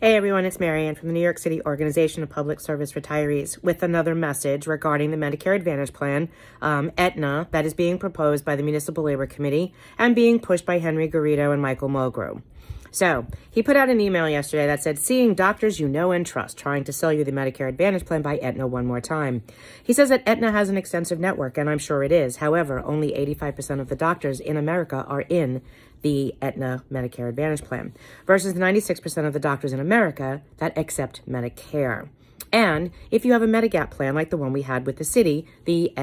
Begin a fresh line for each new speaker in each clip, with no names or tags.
Hey everyone, it's Marianne from the New York City Organization of Public Service Retirees with another message regarding the Medicare Advantage Plan, Aetna, that is being proposed by the Municipal Labor Committee and being pushed by Henry Garrido and Michael Mulgrew. So, he put out an email yesterday that said, seeing doctors you know and trust trying to sell you the Medicare Advantage Plan by Aetna one more time. He says that Aetna has an extensive network, and I'm sure it is. However, only 85% of the doctors in America are in the Aetna Medicare Advantage Plan, versus the 96% of the doctors in America that accept Medicare. And if you have a Medigap plan like the one we had with the city, the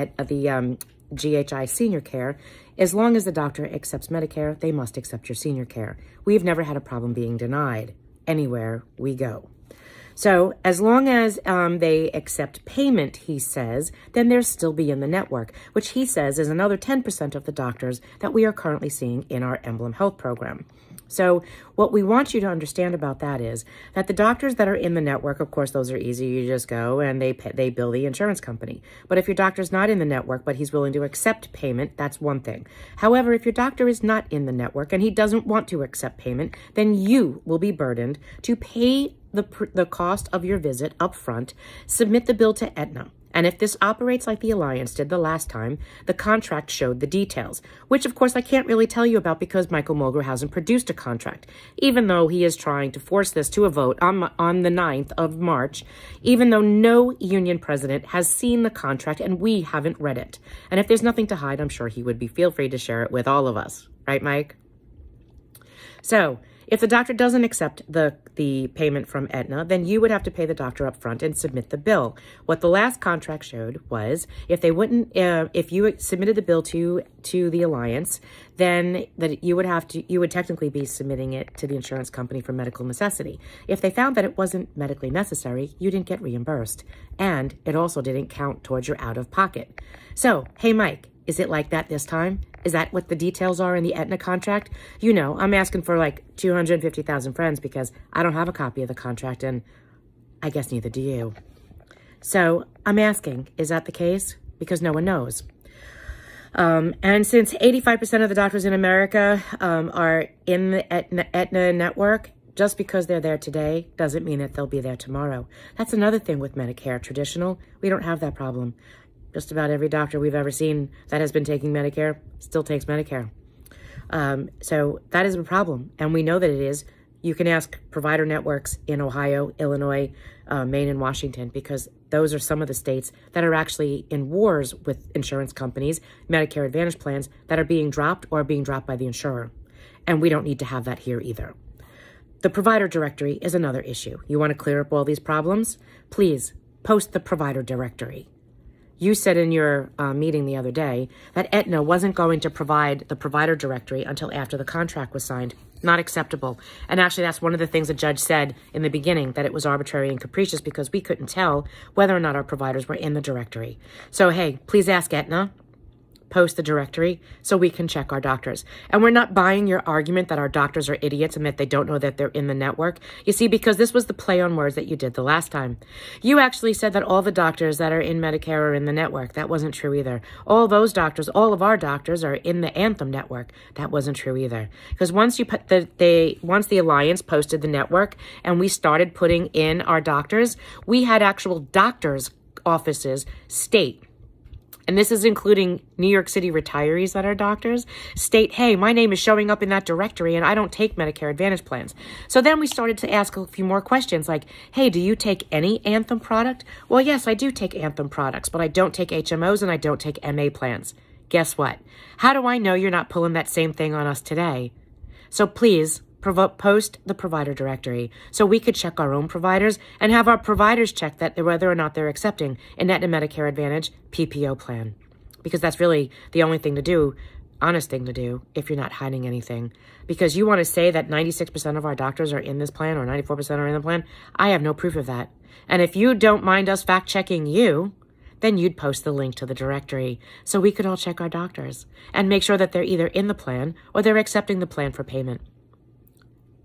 GHI Senior Care, as long as the doctor accepts Medicare, they must accept your senior care. We've never had a problem being denied anywhere we go. So as long as they accept payment, he says, then they'll still be in the network, which he says is another 10% of the doctors that we are currently seeing in our Emblem Health program. So what we want you to understand about that is that the doctors that are in the network, of course, those are easy. You just go and they bill the insurance company. But if your doctor's not in the network, but he's willing to accept payment, that's one thing. However, if your doctor is not in the network and he doesn't want to accept payment, then you will be burdened to pay the cost of your visit up front, submit the bill to Aetna. And if this operates like the Alliance did the last time, the contract showed the details, which of course I can't really tell you about because Michael Mulgrew hasn't produced a contract, even though he is trying to force this to a vote on the 9th of March, even though no union president has seen the contract and we haven't read it. And if there's nothing to hide, I'm sure he would feel free to share it with all of us. Right, Mike? So, if the doctor doesn't accept the payment from Aetna, then you would have to pay the doctor up front and submit the bill. What the last contract showed was if you submitted the bill to the Alliance, then that you would technically be submitting it to the insurance company for medical necessity. If they found that it wasn't medically necessary, you didn't get reimbursed. And it also didn't count towards your out-of-pocket. So, hey Mike, is it like that this time? Is that what the details are in the Aetna contract? You know, I'm asking for like 250,000 friends because I don't have a copy of the contract and I guess neither do you. So I'm asking, is that the case? Because no one knows. And since 85% of the doctors in America are in the Aetna network, just because they're there today doesn't mean that they'll be there tomorrow. That's another thing with Medicare traditional. We don't have that problem. Just about every doctor we've ever seen that has been taking Medicare still takes Medicare. So that is a problem. And we know that it is. You can ask provider networks in Ohio, Illinois, Maine, and Washington, because those are some of the states that are actually in wars with insurance companies, Medicare Advantage plans that are being dropped or being dropped by the insurer. And we don't need to have that here either. The provider directory is another issue. You want to clear up all these problems? Please post the provider directory. You said in your meeting the other day that Aetna wasn't going to provide the provider directory until after the contract was signed. Not acceptable. And actually, that's one of the things the judge said in the beginning, that it was arbitrary and capricious because we couldn't tell whether or not our providers were in the directory. So, hey, please ask Aetna. Post the directory so we can check our doctors. And we're not buying your argument that our doctors are idiots and that they don't know that they're in the network. You see, because this was the play on words that you did the last time. You actually said that all the doctors that are in Medicare are in the network. That wasn't true either. All those doctors, all of our doctors are in the Anthem network. That wasn't true either. Because once the Alliance posted the network and we started putting in our doctors, we had actual doctors' offices state, and this is including New York City retirees that are doctors, state, hey, my name is showing up in that directory and I don't take Medicare Advantage plans. So then we started to ask a few more questions like, hey, do you take any Anthem product? Well, yes, I do take Anthem products, but I don't take HMOs and I don't take MA plans. Guess what? How do I know you're not pulling that same thing on us today? So please, post the provider directory so we could check our own providers and have our providers check that whether or not they're accepting an Aetna Medicare Advantage PPO plan. Because that's really the only thing to do, honest thing to do, if you're not hiding anything. Because you want to say that 96% of our doctors are in this plan or 94% are in the plan. I have no proof of that. And if you don't mind us fact-checking you, then you'd post the link to the directory so we could all check our doctors and make sure that they're either in the plan or they're accepting the plan for payment.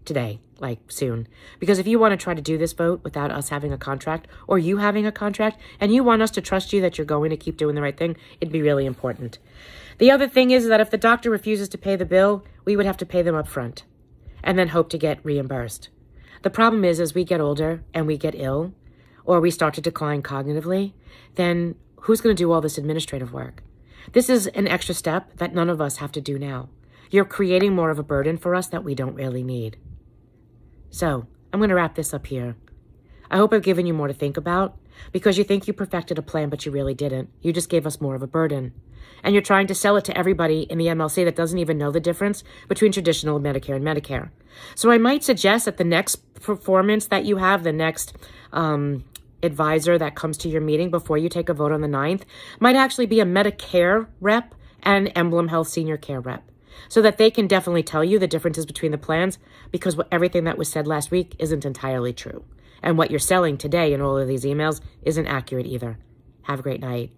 Today, like soon. Because if you want to try to do this vote without us having a contract or you having a contract and you want us to trust you that you're going to keep doing the right thing, it'd be really important. The other thing is that if the doctor refuses to pay the bill, we would have to pay them up front and then hope to get reimbursed. The problem is, as we get older and we get ill, or we start to decline cognitively, then who's going to do all this administrative work? This is an extra step that none of us have to do now. You're creating more of a burden for us that we don't really need. So I'm going to wrap this up here. I hope I've given you more to think about, because you think you perfected a plan, but you really didn't. You just gave us more of a burden. And you're trying to sell it to everybody in the MLC that doesn't even know the difference between traditional Medicare and Medicare. So I might suggest that the next performance that you have, the next advisor that comes to your meeting before you take a vote on the 9th, might actually be a Medicare rep and Emblem Health Senior Care rep, so that they can definitely tell you the differences between the plans, because everything that was said last week isn't entirely true. And what you're selling today in all of these emails isn't accurate either. Have a great night.